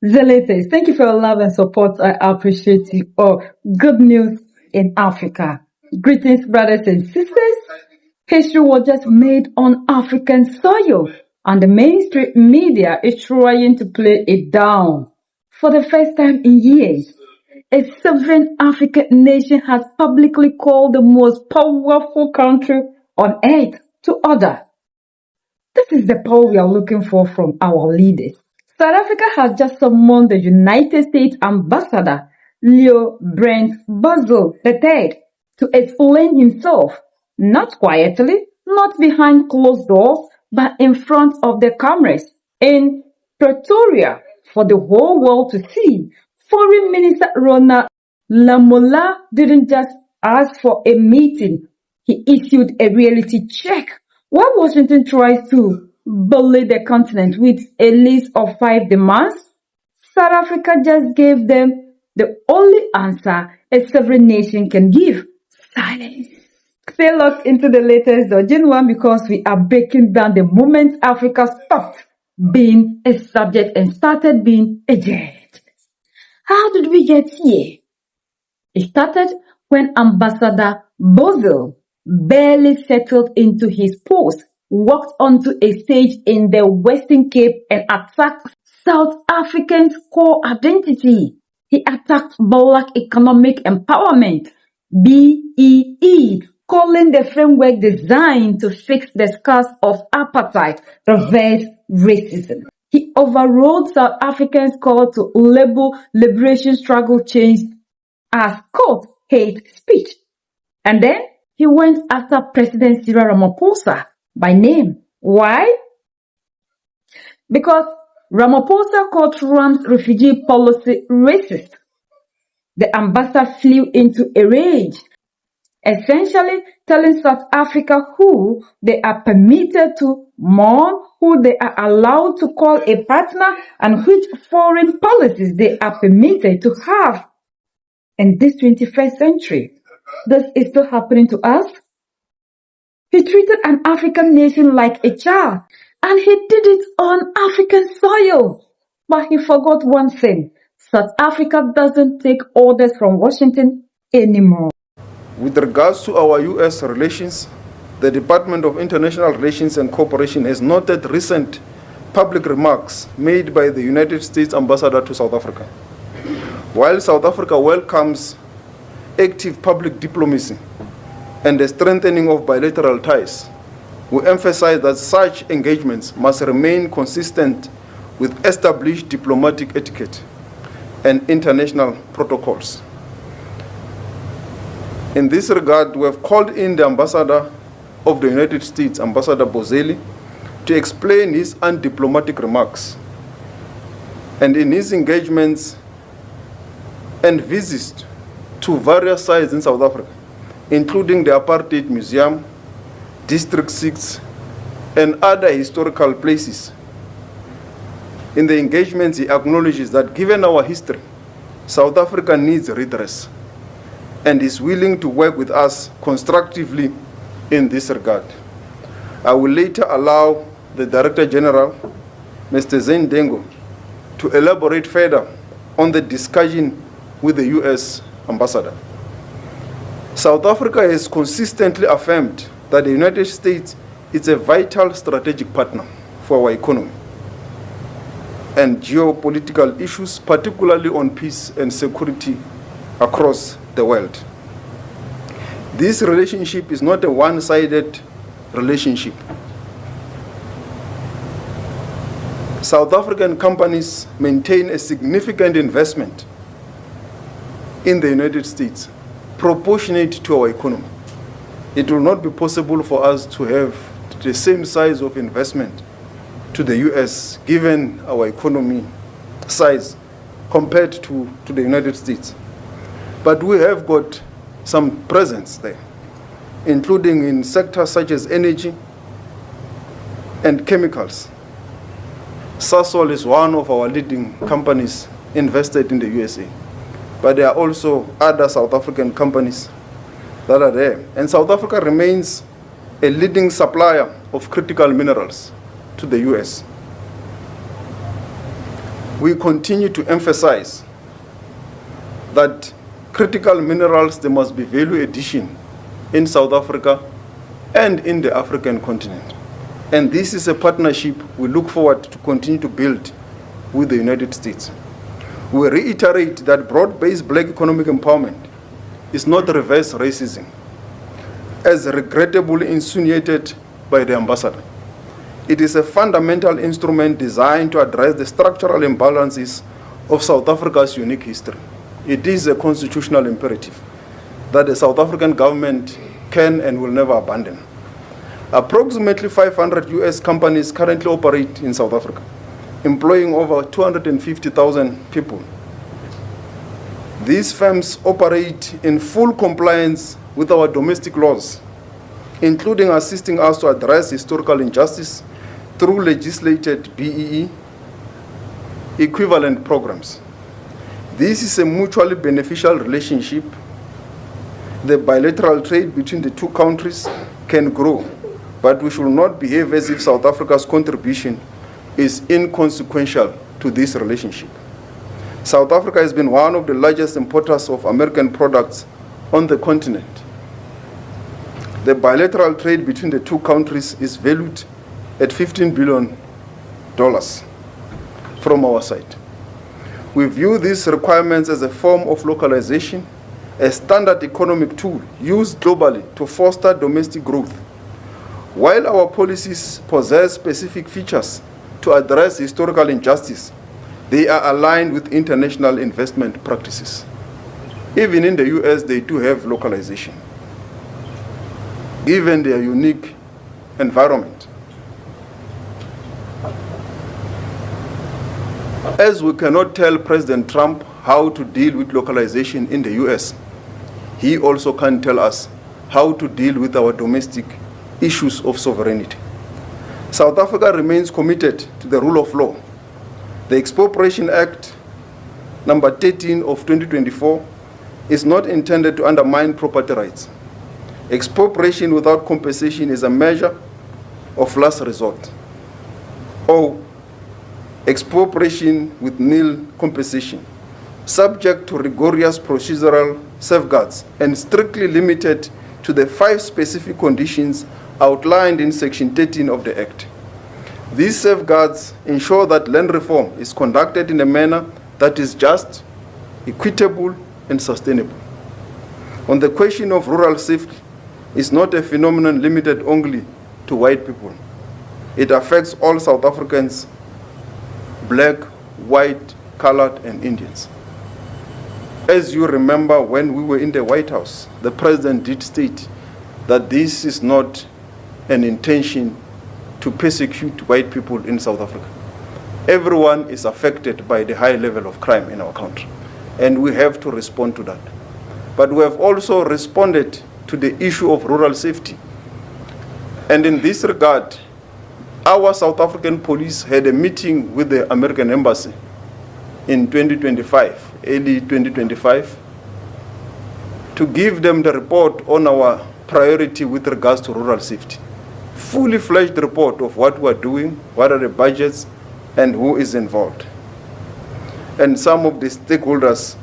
Zelotes, thank you for your love and support. I appreciate you all. Good news in Africa. Greetings, brothers and sisters. History was just made on African soil, and the mainstream media is trying to play it down. For the first time in years, a sovereign African nation has publicly called the most powerful country on earth to order. This is the power we are looking for from our leaders. South Africa has just summoned the United States ambassador, Leo Brent Basil III, to explain himself, not quietly, not behind closed doors, but in front of the cameras in Pretoria for the whole world to see. Foreign Minister Ronald Lamola didn't just ask for a meeting, he issued a reality check. While Washington tries to bully the continent with a list of 5 demands, South Africa just gave them the only answer a sovereign nation can give: silence. Stay locked into the latest Dodging One because we are breaking down the moment Africa stopped being a subject and started being a jet. How did we get here? It started when Ambassador Basil barely settled into his post, walked onto a stage in the Western Cape and attacked South Africans' core identity. He attacked Black economic empowerment, BEE, calling the framework designed to fix the scars of apartheid, reverse racism. He overrode South Africans' call to label liberation struggle change as, quote, hate speech. And then he went after President Cyril Ramaphosa by name. Why? Because Ramaphosa called Trump's refugee policy racist. The ambassador flew into a rage, essentially telling South Africa who they are permitted to mourn, who they are allowed to call a partner, and which foreign policies they are permitted to have. In this 21st century, this is still happening to us. He treated an African nation like a child, and he did it on African soil. But he forgot one thing: South Africa doesn't take orders from Washington anymore. With regards to our U.S. relations, the Department of International Relations and Cooperation has noted recent public remarks made by the United States ambassador to South Africa. While South Africa welcomes active public diplomacy and the strengthening of bilateral ties, we emphasize that such engagements must remain consistent with established diplomatic etiquette and international protocols. In this regard, we have called in the ambassador of the United States, Ambassador Boselli, to explain his undiplomatic remarks. And in his engagements and visits to various sites in South Africa, including the Apartheid Museum, District 6, and other historical places. In the engagements, he acknowledges that given our history, South Africa needs redress and is willing to work with us constructively in this regard. I will later allow the Director General, Mr. Zane Dengo, to elaborate further on the discussion with the U.S. ambassador. South Africa has consistently affirmed that the United States is a vital strategic partner for our economy and geopolitical issues, particularly on peace and security across the world. This relationship is not a one-sided relationship. South African companies maintain a significant investment in the United States, proportionate to our economy. It will not be possible for us to have the same size of investment to the US, given our economy size compared to the United States. But we have got some presence there, including in sectors such as energy and chemicals. Sasol is one of our leading companies invested in the USA. But there are also other South African companies that are there. And South Africa remains a leading supplier of critical minerals to the US. we continue to emphasize that critical minerals, there must be value addition in South Africa and in the African continent. And this is a partnership we look forward to continue to build with the United States. We reiterate that broad-based black economic empowerment is not reverse racism, as regrettably insinuated by the ambassador. It is a fundamental instrument designed to address the structural imbalances of South Africa's unique history. It is a constitutional imperative that the South African government can and will never abandon. Approximately 500 US companies currently operate in South Africa, employing over 250,000 people. These firms operate in full compliance with our domestic laws, including assisting us to address historical injustice through legislated BEE equivalent programs. This is a mutually beneficial relationship. The bilateral trade between the two countries can grow, but we should not behave as if South Africa's contribution is inconsequential to this relationship. South Africa has been one of the largest importers of American products on the continent. The bilateral trade between the two countries is valued at $15 billion from our side. We view these requirements as a form of localization, a standard economic tool used globally to foster domestic growth. While our policies possess specific features to address historical injustice, they are aligned with international investment practices. Even in the US, they do have localization, given their unique environment. As we cannot tell President Trump how to deal with localization in the US, he also can't tell us how to deal with our domestic issues of sovereignty. South Africa remains committed to the rule of law. The Expropriation Act number 13 of 2024 is not intended to undermine property rights. Expropriation without compensation is a measure of last resort, or expropriation with nil compensation, subject to rigorous procedural safeguards and strictly limited to the 5 specific conditions outlined in Section 13 of the Act. These safeguards ensure that land reform is conducted in a manner that is just, equitable, and sustainable. On the question of rural safety, it's not a phenomenon limited only to white people. It affects all South Africans, black, white, colored, and Indians. As you remember, when we were in the White House, the president did state that this is not an intention to persecute white people in South Africa. Everyone is affected by the high level of crime in our country, and we have to respond to that. But we have also responded to the issue of rural safety. And in this regard, our South African police had a meeting with the American embassy in 2025, early 2025, to give them the report on our priority with regards to rural safety. Fully fledged report of what we're doing, what are the budgets, and who is involved. And some of the stakeholders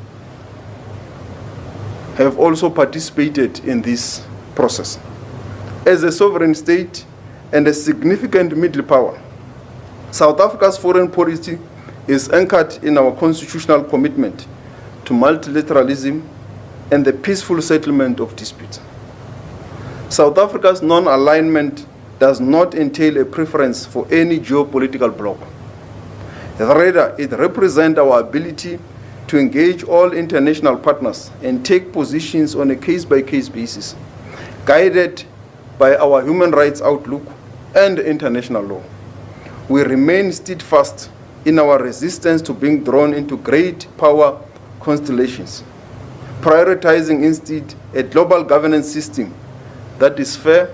have also participated in this process. As a sovereign state and a significant middle power, South Africa's foreign policy is anchored in our constitutional commitment to multilateralism and the peaceful settlement of disputes. South Africa's non-alignment does not entail a preference for any geopolitical bloc. Rather, it represents our ability to engage all international partners and take positions on a case-by-case basis, guided by our human rights outlook and international law. We remain steadfast in our resistance to being drawn into great power constellations, prioritizing instead a global governance system that is fair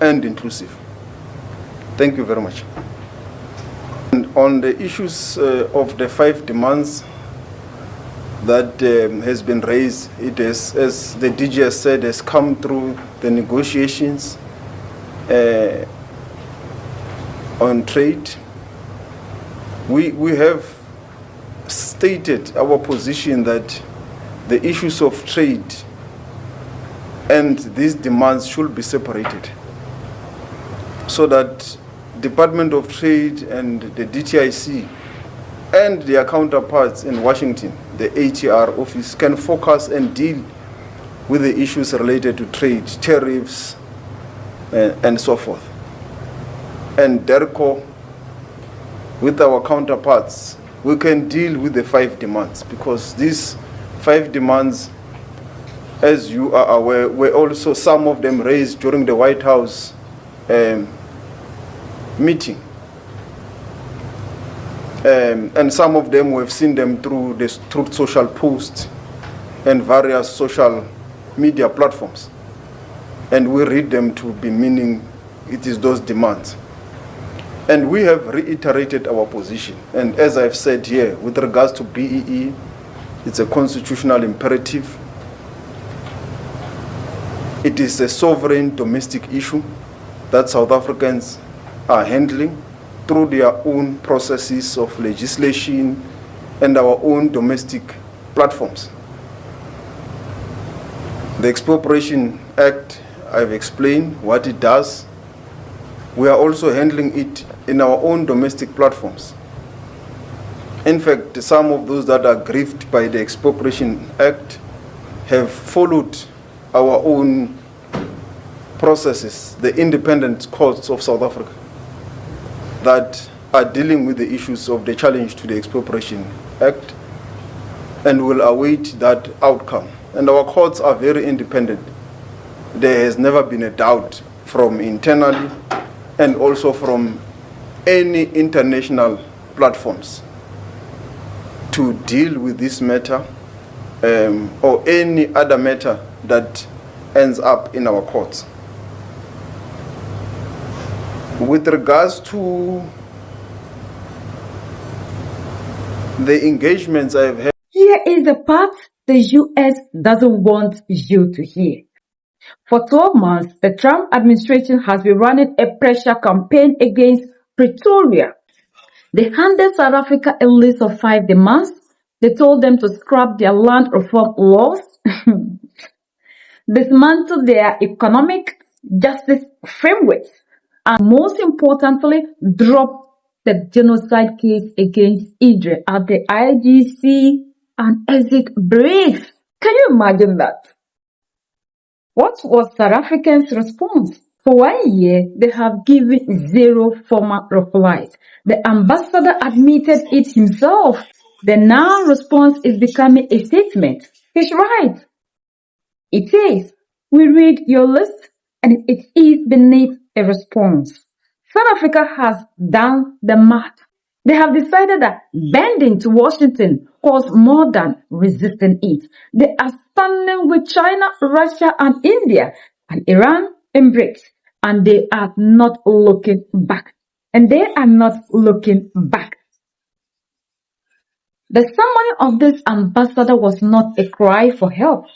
and inclusive. Thank you very much. And on the issues of the 5 demands that has been raised, it is, as the DG has said, has come through the negotiations on trade. We have stated our position that the issues of trade and these demands should be separated, so that Department of Trade and the DTIC and their counterparts in Washington, the ATR office, can focus and deal with the issues related to trade, tariffs, and so forth. And DERCO, with our counterparts, we can deal with the 5 demands, because these 5 demands, as you are aware, were also some of them raised during the White House meeting. And some of them, we've seen them through the Truth Social posts and various social media platforms. And we read them to be meaning it is those demands. And we have reiterated our position. And as I've said here, with regards to BEE, it's a constitutional imperative. It is a sovereign domestic issue that South Africans are handling through their own processes of legislation and our own domestic platforms. The Expropriation Act, I've explained what it does. We are also handling it in our own domestic platforms. In fact, some of those that are grieved by the Expropriation Act have followed our own processes, the independent courts of South Africa, that are dealing with the issues of the challenge to the Expropriation Act, and will await that outcome. And our courts are very independent. There has never been a doubt from internally and also from any international platforms to deal with this matter or any other matter that ends up in our courts. With regards to the engagements I've had, Here is the part the US doesn't want you to hear. For 12 months, the Trump administration has been running a pressure campaign against Pretoria. They handed South Africa a list of 5 demands. They told them to scrap their land reform laws, dismantle their economic justice frameworks, and most importantly, drop the genocide case against Israel at the IGC and exit BRICS. Can you imagine that? What was South Africa's response? For 1 year, they have given 0 formal replies. The ambassador admitted it himself. The now response is becoming a statement. He's right. It says, we read your list and it is beneath a response. South Africa has done the math. They have decided that bending to Washington costs more than resisting it. They are standing with China, Russia, and India, and Iran in BRICS, and they are not looking back. And they are not looking back. The ceremony of this ambassador was not a cry for help.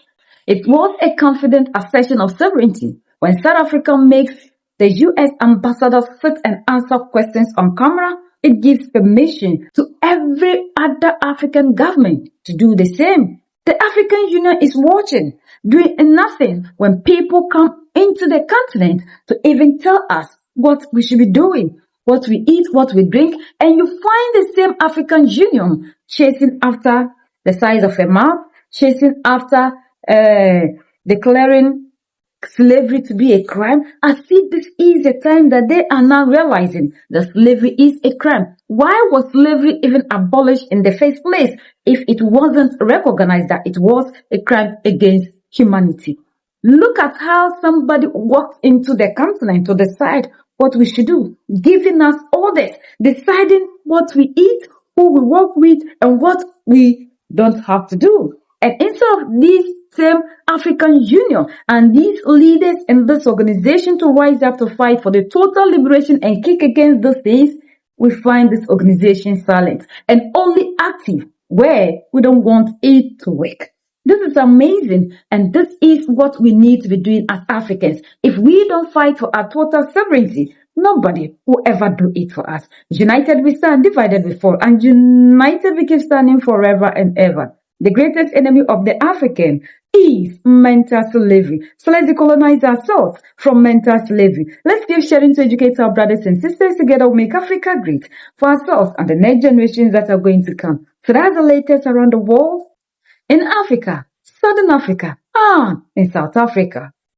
It was a confident assertion of sovereignty. When South Africa makes the US ambassador sit and answer questions on camera, it gives permission to every other African government to do the same. The African Union is watching, doing nothing when people come into the continent to even tell us what we should be doing, what we eat, what we drink, and you find the same African Union chasing after the size of a mouth, chasing after declaring slavery to be a crime, as if this is a time that they are now realizing that slavery is a crime. Why was slavery even abolished in the first place if it wasn't recognized that it was a crime against humanity? Look at how somebody walked into the continent to decide what we should do, giving us orders, deciding what we eat, who we work with, and what we don't have to do. And instead of this same African Union and these leaders in this organization to rise up to fight for the total liberation and kick against those things, we find this organization silent and only active where we don't want it to work. This is amazing, and this is what we need to be doing as Africans. If we don't fight for our total sovereignty, Nobody will ever do it for us. United we stand, divided we fall, and united we keep standing forever and ever. The greatest enemy of the African is mental slavery. So let's decolonize ourselves from mental slavery. Let's keep sharing to educate our brothers and sisters. Together we'll make Africa great for ourselves and the next generations that are going to come. So that's the latest around the world in Africa, Southern Africa, and in South Africa.